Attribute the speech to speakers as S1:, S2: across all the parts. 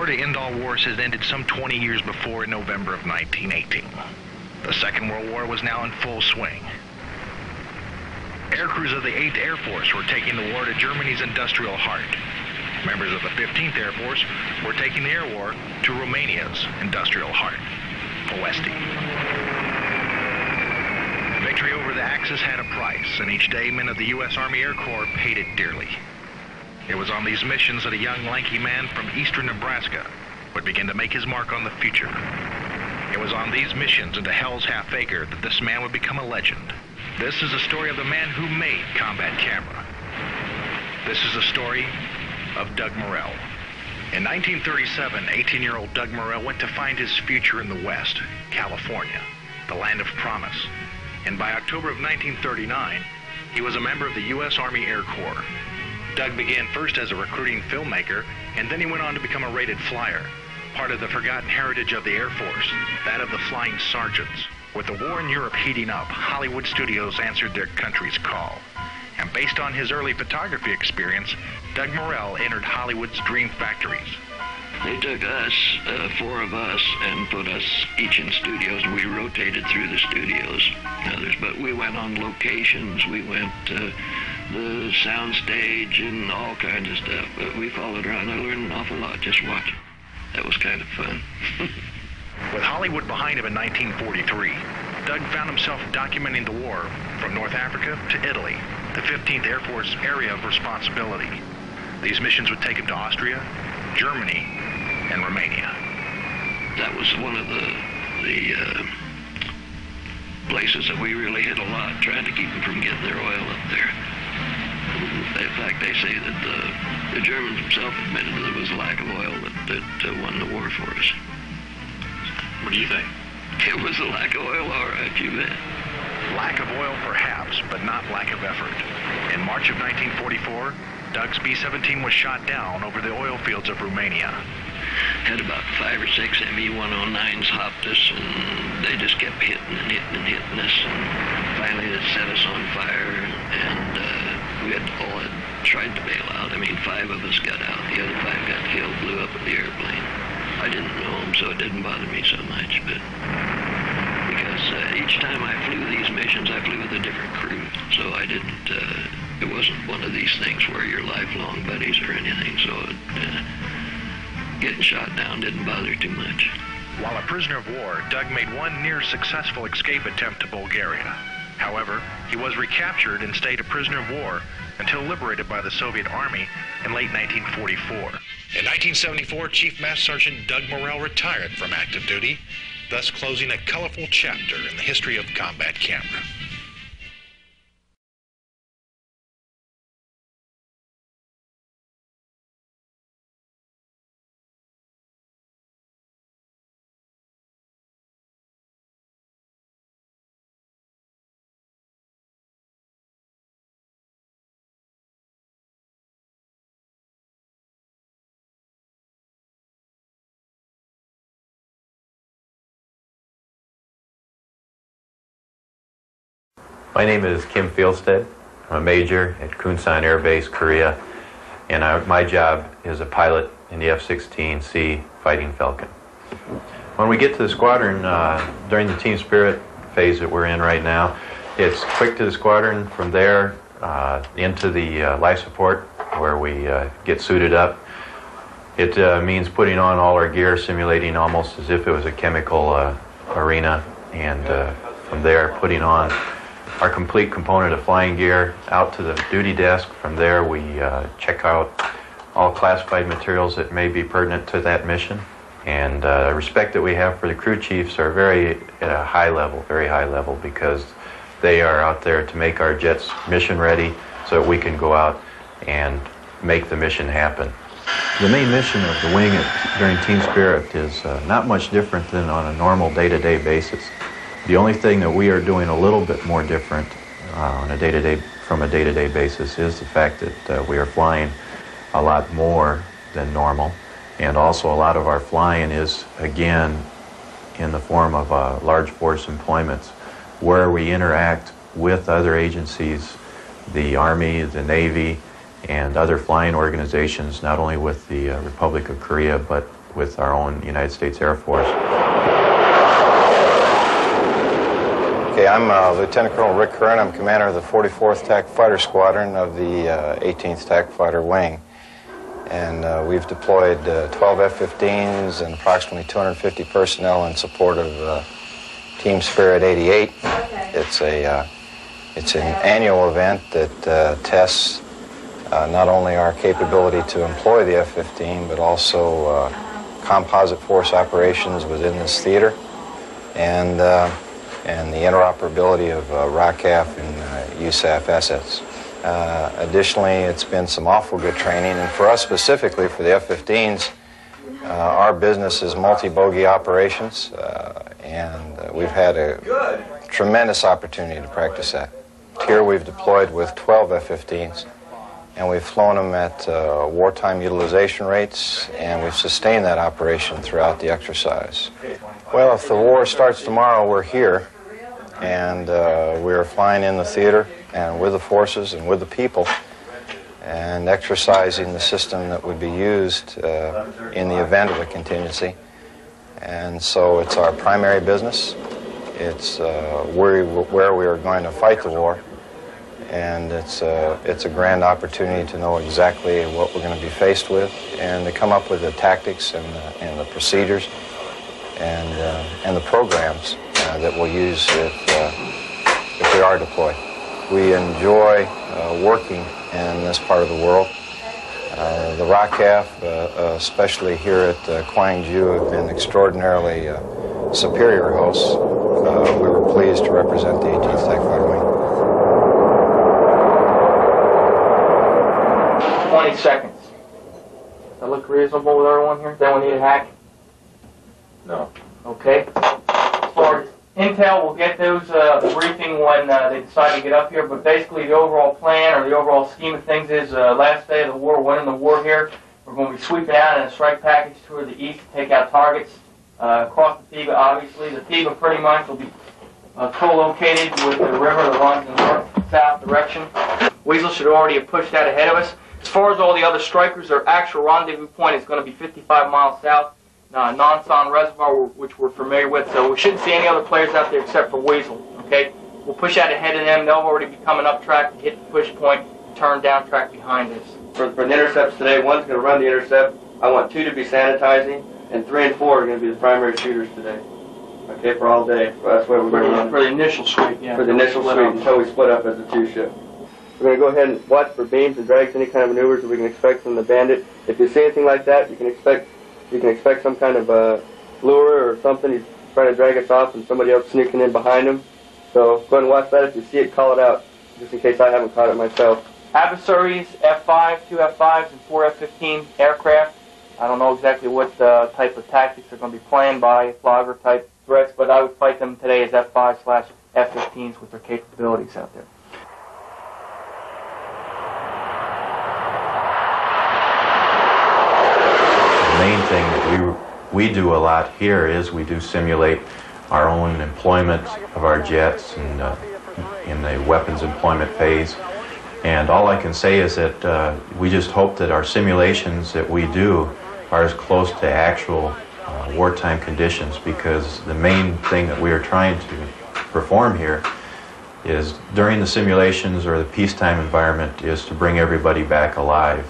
S1: war to end all wars had ended some 20 years before in November of 1918. The Second World War was now in full swing. Air crews of the 8th Air Force were taking the war to Germany's industrial heart. Members of the 15th Air Force were taking the air war to Romania's industrial heart, Oesti. Victory over the Axis had a price, and each day men of the U.S. Army Air Corps paid it dearly. It was on these missions that a young, lanky man from eastern Nebraska would begin to make his mark on the future. It was on these missions into Hell's Half Acre that this man would become a legend. This is the story of the man who made combat camera. This is the story of Doug Morrell. In 1937, 18-year-old Doug Morrell went to find his future in the West, California, the land of promise. And by October of 1939, he was a member of the U.S. Army Air Corps. Doug began first as a recruiting filmmaker, and then he went on to become a rated flyer, part of the forgotten heritage of the Air Force, that of the flying sergeants. With the war in Europe heating up, Hollywood studios answered their country's call. And based on his early photography experience, Doug Morrell entered Hollywood's dream factories.
S2: They took us, 4 of us, and put us each in studios, and we rotated through the studios. But we went on locations, we went to the sound stage and all kinds of stuff. But we followed around. I learned an awful lot just watching. That was kind of fun.
S1: With Hollywood behind him in 1943, Doug found himself documenting the war from North Africa to Italy, the 15th Air Force area of responsibility. These missions would take him to Austria, Germany, and Romania.
S2: That was one of the places that we really hit a lot, trying to keep them from getting their oil up there. In fact, they say that the Germans themselves admitted that it was a lack of oil that won the war for us.
S3: What do you think?
S2: It was a lack of oil, all right, you bet.
S1: Lack of oil, perhaps, but not lack of effort. In March of 1944, Doug's B-17 was shot down over the oil fields of Romania.
S2: Had about 5 or 6 ME-109s hopped us, and they just kept hitting and hitting and hitting us, and finally it set us on fire, and we had all tried to bail out. I mean, 5 of us got out, the other 5 got killed, blew up with the airplane. I didn't know them, so it didn't bother me so much, but because each time I flew these missions, I flew with a different crew, so I didn't, it wasn't one of these things where you're lifelong buddies or anything, so getting shot down didn't bother too much.
S1: While a prisoner of war, Doug made one near-successful escape attempt to Bulgaria. However, he was recaptured and stayed a prisoner of war until liberated by the Soviet Army in late 1944. In 1974, Chief Master Sergeant Doug Morrell retired from active duty, thus closing a colorful chapter in the history of combat camera.
S4: My name is Kim Fieldstead. I'm a major at Kunsan Air Base, Korea, and my job is a pilot in the F-16C Fighting Falcon. When we get to the squadron, during the team spirit phase that we're in right now, it's quick to the squadron, from there into the life support where we get suited up. It means putting on all our gear, simulating almost as if it was a chemical arena, and from there putting on our complete component of flying gear out to the duty desk. From there we check out all classified materials that may be pertinent to that mission. And the respect that we have for the crew chiefs are very at a high level, very high level, because they are out there to make our jets mission ready so that we can go out and make the mission happen. The main mission of the wing during Team Spirit is not much different than on a normal day-to-day basis. The only thing that we are doing a little bit more different on a from a day-to-day basis is the fact that we are flying a lot more than normal, and also a lot of our flying is again in the form of large force employments where we interact with other agencies, the Army, the Navy, and other flying organizations, not only with the Republic of Korea but with our own United States Air Force.
S5: Okay, I'm Lieutenant Colonel Rick Kern. I'm commander of the 44th TAC Fighter Squadron of the 18th TAC Fighter Wing. And we've deployed 12 F-15s and approximately 250 personnel in support of Team Spirit 88. It's an annual event that tests not only our capability to employ the F-15, but also composite force operations within this theater, and the interoperability of ROCAF and USAF assets. Additionally, it's been some awful good training, and for us specifically, for the F-15s, our business is multi-bogey operations, and we've had a tremendous opportunity to practice that. Here we've deployed with 12 F-15s, and we've flown them at wartime utilization rates, and we've sustained that operation throughout the exercise. Well, if the war starts tomorrow, we're here, and we're flying in the theater and with the forces and with the people and exercising the system that would be used in the event of a contingency. And so it's our primary business. It's where we are going to fight the war. And it's a grand opportunity to know exactly what we're going to be faced with and to come up with the tactics and the procedures and the programs that we'll use if we are deployed. We enjoy working in this part of the world. The ROCAF, especially here at Gwangju, have been extraordinarily superior hosts. We were pleased to represent the 18th TAC Fighter Wing.
S6: 20 seconds. Does that look reasonable with everyone here? Does anyone need a hack?
S4: No.
S6: Okay. As far as intel, we'll get those the briefing when they decide to get up here, but basically the overall plan or the overall scheme of things is last day of the war, winning the war here. We're going to be sweeping out in a strike package toward the east to take out targets across the Tiba, obviously. The Tiba pretty much will be co-located with the river that runs in the north-south direction. Weasel should already have pushed out ahead of us. As far as all the other strikers, their actual rendezvous point is going to be 55 miles south, Nonsan Reservoir, which we're familiar with, so we shouldn't see any other players out there except for Weasel, okay? We'll push out ahead of them. They'll already be coming up track to hit the push point, turn down track behind us.
S7: For the intercepts today, one's going to run the intercept. I want 2 to be sanitizing, and 3 and 4 are going to be the primary shooters today. Okay, for all day. That's where we're going to run.
S6: For the initial sweep, yeah.
S7: For the initial sweep until we split up as a 2-ship. We're going to go ahead and watch for beams and drags, any kind of maneuvers that we can expect from the bandit. If you see anything like that, you can expect some kind of lure or something. He's trying to drag us off and somebody else sneaking in behind him. So go ahead and watch that. If you see it, call it out, just in case I haven't caught it myself.
S6: Adversaries, F-5, 2 F-5s, and 4 F-15 aircraft. I don't know exactly what type of tactics they're going to be playing by, flogger type threats, but I would fight them today as F-5/F-15s with their capabilities out there.
S4: The main thing that we do a lot here is we do simulate our own employment of our jets and in the weapons employment phase. And all I can say is that we just hope that our simulations that we do are as close to actual wartime conditions, because the main thing that we are trying to perform here is during the simulations or the peacetime environment is to bring everybody back alive.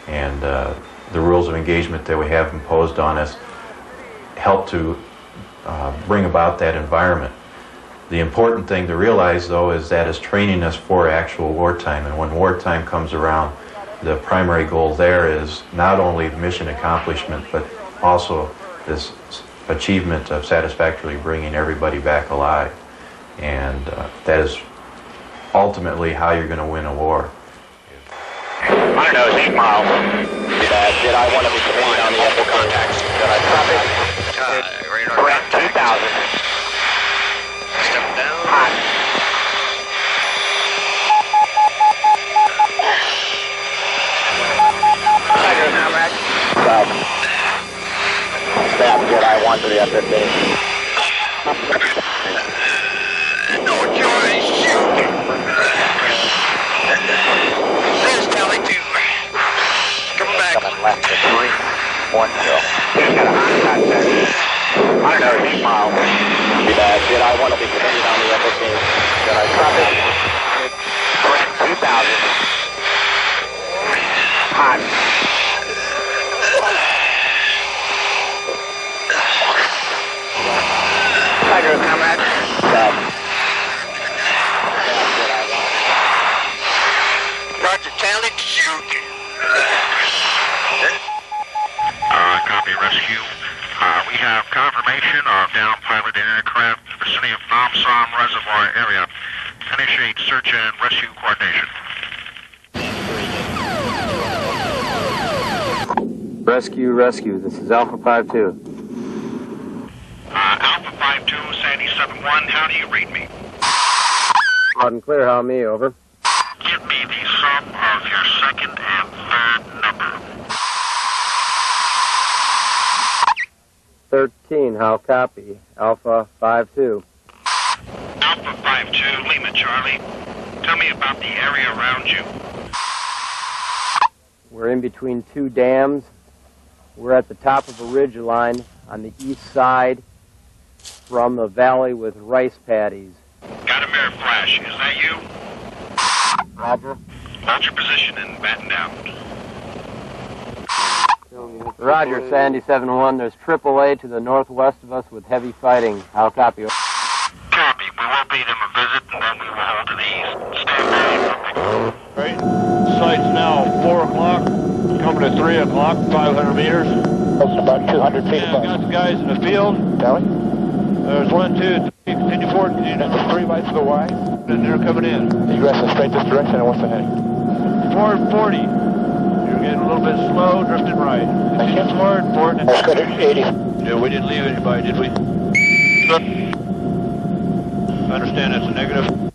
S4: And the rules of engagement that we have imposed on us help to bring about that environment. The important thing to realize, though, is that it's training us for actual wartime. And when wartime comes around, the primary goal there is not only mission accomplishment, but also this achievement of satisfactorily bringing everybody back alive. And that is ultimately how you're going to win a war.
S8: I know, it's 8 miles. Did I want to be committed on the multiple contacts? Did I copy? Correct, 2,000. Step down. Hot. Tiger now, Max. Staff, did I want to the F-15? No choice, shoot! There's Tally 2. Coming back. Coming left, 3. Just got a hot shot set. I don't know, 8 miles. Did I want to be continued on the F-15? Did I drop it? Correct, 2,000. Hot. Tiger, comrade. Roger, Tally, shoot.
S1: Copy, rescue. We have confirmation of down piloted aircraft in the vicinity of Namsam Reservoir area. Initiate search and rescue coordination.
S9: Rescue. This is Alpha 5-2.
S1: Alpha 5-2, Sandy 7-1, how do you read me?
S9: Loud and clear, how me, over.
S1: Give me the sum of your second and third number.
S9: 13, how copy? Alpha 5-2.
S1: Alpha 5-2, Lima Charlie. Tell me about the area around you.
S9: We're in between two dams. We're at the top of a ridge line on the east side from the valley with rice paddies.
S1: Got a mirror flash, is that you?
S9: Roger.
S1: Hold your position and batten down.
S9: Roger, Sandy 7-1. There's AAA to the northwest of us with heavy fighting. How copy?
S1: Copy, we will pay them a visit and then we will hold to the east. Stand by.
S10: Right. Site's now 4 o'clock, coming to 3 o'clock, 500 meters.
S8: That's about 200 feet.
S10: Yeah, got the guys in the field.
S8: Tally?
S10: There's 1, 2, 3, continue forward.
S8: That's 3 right to the Y.
S10: And they're coming in.
S8: You guys in straight this direction, and what's the heading?
S10: 440. You're getting a little bit slow, drifting right. Continue forward, forward.
S8: That's good, 80.
S10: Yeah, we didn't leave anybody, did we? Understand that's a negative.